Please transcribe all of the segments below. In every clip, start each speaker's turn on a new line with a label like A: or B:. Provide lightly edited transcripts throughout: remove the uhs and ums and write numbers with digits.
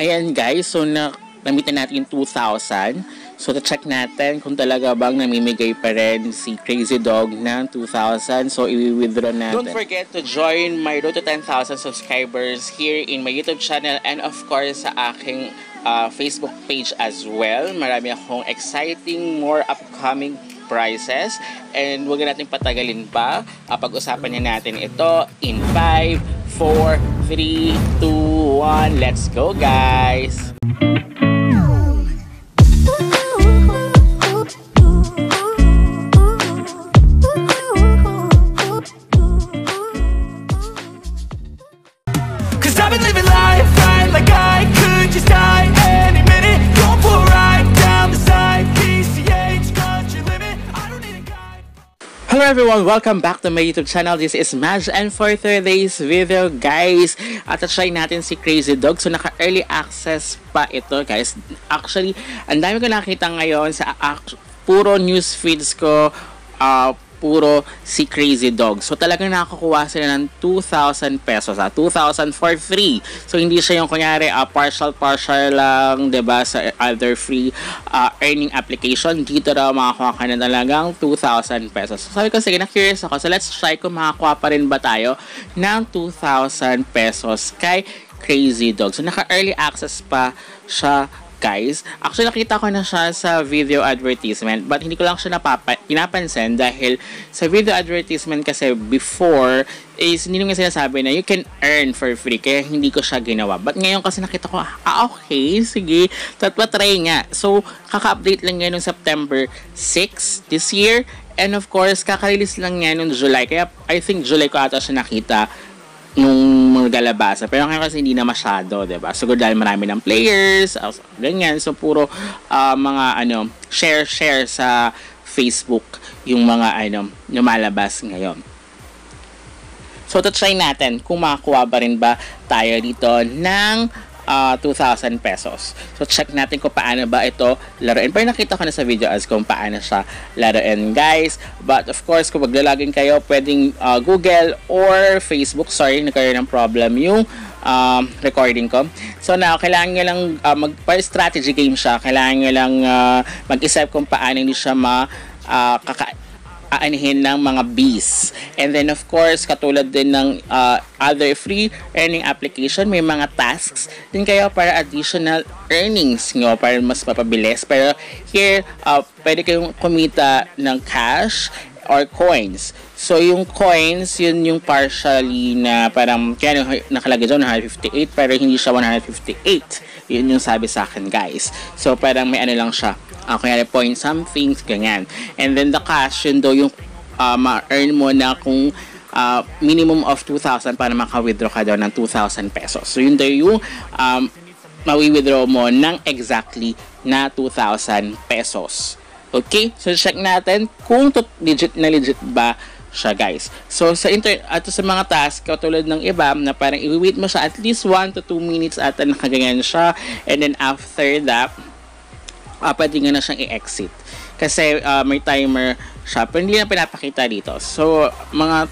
A: ayan guys, so namit na natin yung 2,000. So, check natin kung talaga bang namimigay pa rin si Crazy Dog ng 2,000. So, i-withdraw natin. Don't forget to join my road to 10,000 subscribers here in my YouTube channel and of course sa aking Facebook page as well. Marami akong exciting, more upcoming prizes. And huwag natin patagalin pa. Pag-usapan na natin ito in 5, 4, 3, 2, 1. Let's go guys! Hello everyone! Welcome back to my YouTube channel. This is Maj, and for today's video guys, try natin si Crazy Dog. So naka-early access pa ito guys. Actually, ang dami ko nakita ngayon sa puro news feeds ko, puro si Crazy Dog. So talagang nakakuha sila ng 2,000 pesos. 2,000 for free. So hindi siya yung kunyari partial lang, 'di ba, sa other free earning application. Dito raw makakuha ka na talagang 2,000 pesos. So sabi ko, sige, na-curious ako. So let's try kung makakuha pa rin ba tayo ng 2,000 pesos kay Crazy Dog. So naka-early access pa siya guys. Actually, nakita ko na siya sa video advertisement but hindi ko lang siya pinapansin dahil sa video advertisement kasi before is hindi nyo sinasabi na you can earn for free kaya hindi ko siya ginawa. But ngayon kasi nakita ko, okay, sige, try nga. So, kaka-update lang ngayon noong September 6 this year and of course, kaka-release lang ngayon noong July. Kaya I think July ko ata siya nakita nung maglalabasa. Pero ngayon kasi hindi na masyado, diba? So, dahil marami ng players, ganyan. So, puro mga, share sa Facebook yung mga, lumalabas ngayon. So, try natin kung makakuha ba rin ba tayo dito ng 2,000 pesos. So, check natin kung paano ba ito laruin. Pero nakita ko na sa video as kung paano siya laruin, guys. But, of course, kung maglalagin kayo, pwedeng Google or Facebook. Sorry, nagkaroon ng problem yung recording ko. So, now, kailangan nyo lang, strategy game siya. Kailangan nyo lang mag-isip kung paano hindi siya aanihin ng mga bees. And then of course, katulad din ng other free earning application, may mga tasks din kayo para additional earnings nyo, para mas mapabilis. Pero here, pwede kayong kumita ng cash or coins. So yung coins, yun yung partially na parang, kaya nakalagay dyan 158 pero hindi siya 158. Yun yung sabi sa akin guys. So parang may lang siya, kaya point something, ganyan. And then the cash, yun daw yung ma-earn mo na kung minimum of 2,000 para maka-withdraw ka daw ng 2,000 pesos. So yun daw yung ma-withdraw mo ng exactly na 2,000 pesos. Okay? So check natin kung legit ba siya guys. So sa sa mga task, katulad ng iba na parang i-wait mo siya at least 1 to 2 minutes at nakaganyan siya. And then after that, pwede nga na siyang i-exit. Kasi may timer siya. Pero hindi na pinapakita dito. So, mga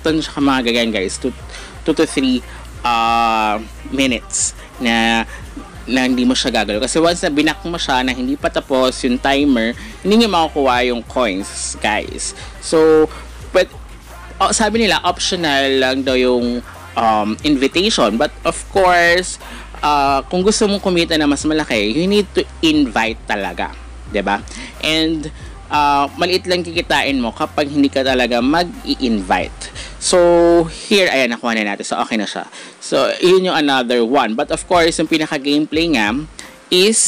A: gagan guys. 2 to 3 minutes na hindi mo siya gagalaw. Kasi once na binak mo siya na hindi pa tapos yung timer, hindi nyo makukuha yung coins, guys. So, sabi nila, optional lang daw yung invitation. But of course, kung gusto mong kumita na mas malaki, you need to invite talaga. 'Di ba? And maliit lang kikitain mo kapag hindi ka talaga mag-i-invite. So, here, ayan, nakuha na natin. So, okay na siya. So, yun yung another one. But of course, yung pinaka-gameplay nga is,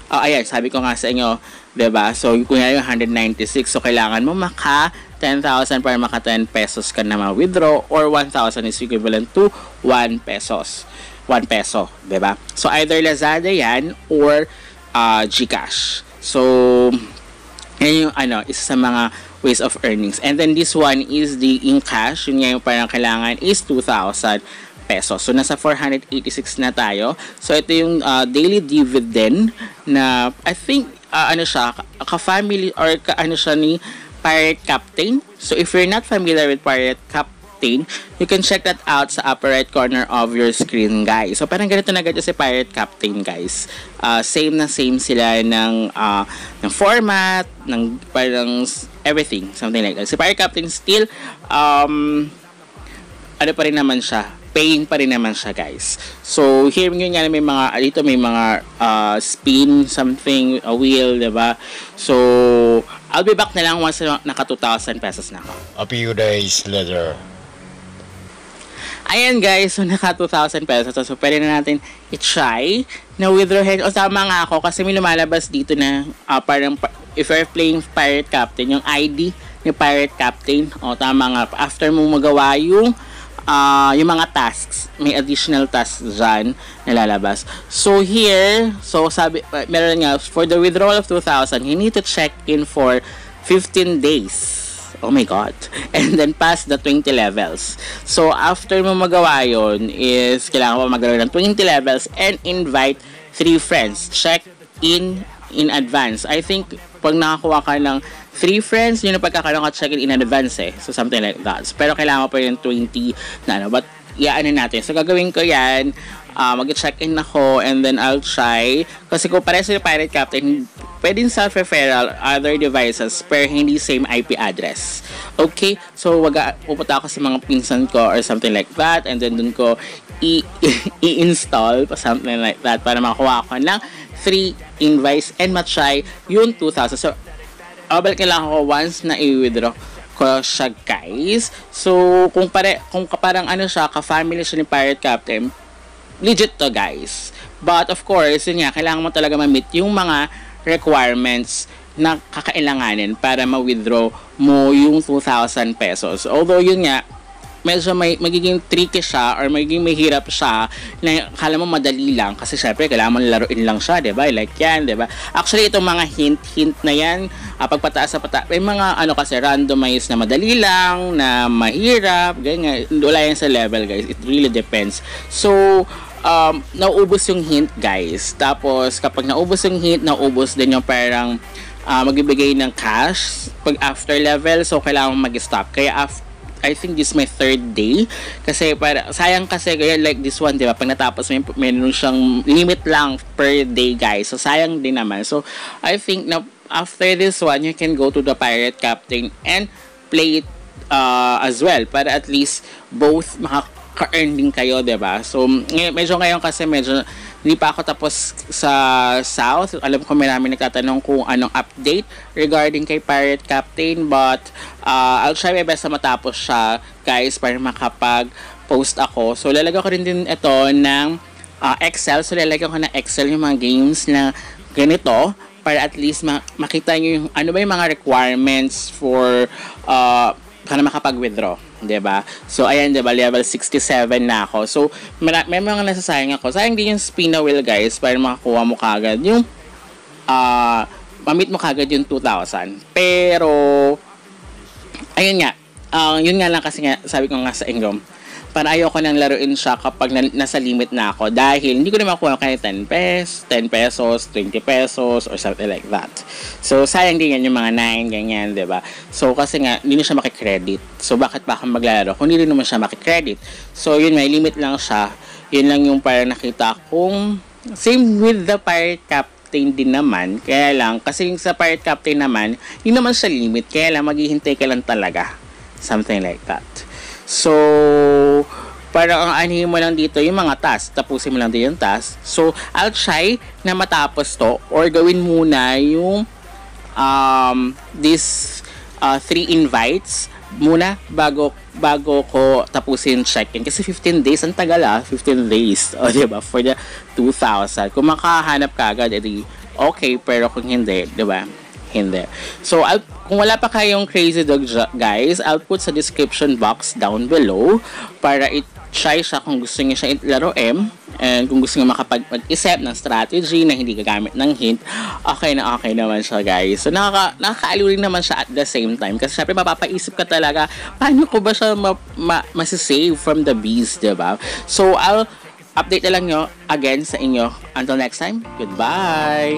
A: ayan, sabi ko nga sa inyo, 'di ba? So, kunya yung 196. So, kailangan mo maka 10,000 para maka 10 pesos ka na ma-withdraw or 1,000 is equivalent to 1 pesos. 1 peso, 'di ba? So, either Lazada yan or GCash. So, yan yung isa sa mga ways of earnings. And then this one is the in cash. Yun nga yung parang kailangan is 2,000 pesos. So, nasa 486 na tayo. So, ito yung daily dividend na I think siya, ka-family or siya ni Pirate Captain. So, if you're not familiar with Pirate Captain, you can check that out sa upper right corner of your screen, guys. So parang ganito na ganito si Pirate Captain, guys. Same na same sila ng format, ng parang everything, something like that. Si Pirate Captain still ano pa rin naman siya, paying pa rin naman siya, guys. So here yun nga, may mga dito may mga spin something, a wheel, diba? So I'll be back na lang once naka 2,000 pesos na ako.
B: A few days later.
A: Ayan, guys, so naka 2,000 pesos. So pwede na natin i-try na withdraw. O tama nga ako kasi may lumalabas dito na parang if you're playing Pirate Captain, yung ID ni Pirate Captain, o tama nga, after mo magawa yung mga tasks, may additional tasks dyan nalalabas. So here, so sabi, meron nga, for the withdrawal of 2,000, you need to check in for 15 days. Oh my God. And then pass the 20 levels. So after mo magawa yun, is kailangan mo magkaroon ng 20 levels and invite 3 friends. Check in advance. I think pag nakakuha ka ng 3 friends, yun ang pagkakaroon ka check in advance eh. So something like that. Pero kailangan mo pa yung 20 na ano. But ano natin. So gagawin ko yan. Mag-check-in ako and then I'll try. Kasi kung pares yung Pirate Captain, pwedeng self-referral other devices pero hindi same IP address. Okay? So pupunta ako sa mga pinsan ko or something like that and then dun ko i-install something like that para makakuha ako ng 3 invites and matry yung 2,000. So balik lang ako once na i-withdraw ko siya, guys. So kung parang ano siya, ka-family siya ni Pirate Captain, legit to, guys. But of course, yun nga, kailangan mo talaga ma-meet yung mga requirements na kakailanganin para ma-withdraw mo yung 2,000 pesos. Although yun nga, medyo magiging tricky siya or magiging mahirap siya na kala mo madali lang kasi syempre kailangan mo laruin lang siya, diba? Like yan, diba? Actually, itong mga hint na yan, pagpataas sa pataas, may mga ano kasi randomized na madali lang, na mahirap, ganyan. Wala yan sa level, guys. It really depends. So, nauubos yung hint, guys. Tapos, kapag naubos yung hint, naubos din yung parang magbibigay ng cash pag after level. So, kailangan mag-stop. Kaya I think this is my 3rd day. Kasi sayang kasi, like this one, diba? Pag natapos, meron siyang limit lang per day, guys. So, sayang din naman. So, I think na after this one, you can go to the Pirate Captain and play it as well. Para at least both makaka-earn din kayo, diba? So, medyo ngayon kasi medyo hindi pa ako tapos sa South. Alam ko marami nagtatanong kung anong update regarding kay Pirate Captain. But I'll try my best na matapos siya, guys, para makapag-post ako. So lalagyan ko rin din ito ng Excel. So lalagyan ko ng Excel yung mga games na ganito para at least makita nyo yung ano ba yung mga requirements for para makapag-withdraw, diba? So, ayan, diba? Level 67 na ako. So, may mga nasasayang ako. Sayang din yung spin na wheel, guys, para makakuha mo kagad yung mamit mo kagad yung 2,000. Pero, ayun nga. Yun nga lang kasi nga, sabi ko nga sa Ingram, para ayoko nang laruin siya kapag nasa limit na ako dahil hindi ko na makuha kahit 10 pesos, 20 pesos, or something like that. So, sayang din yan yung mga 9, ganyan, diba? So, kasi nga, hindi na siya makikredit. So, bakit pa ako maglalaro kung hindi rin naman siya makikredit? So, yun, may limit lang siya. Yun lang yung parang nakita kung same with the Pirate Captain din naman. Kaya lang, kasi yung sa Pirate Captain naman, hindi naman siya limit. Kaya lang, maghihintay ka lang talaga. Something like that. So, parang ang anihin mo lang dito yung mga tasks. Tapusin mo lang dito yung task. So, I'll try na matapos to or gawin muna yung this 3 invites muna bago ko tapusin check-in. Kasi 15 days, ang tagal 15 days. O, diba? For the 2,000. Kung makahanap ka agad, edi okay. Pero kung hindi, diba? Hindi. So, kung wala pa kayong Crazy Dog, guys, I'll put sa description box down below para i-try siya kung gusto niya siya laruin and kung gusto niya makapag-isip ng strategy na hindi gagamit ng hint, okay naman siya, guys. So, nakakaaliw rin naman siya at the same time kasi syempre mapapaisip ka talaga, paano ko ba siya masisave from the beast, diba? So, I'll update na lang nyo again sa inyo. Until next time, goodbye!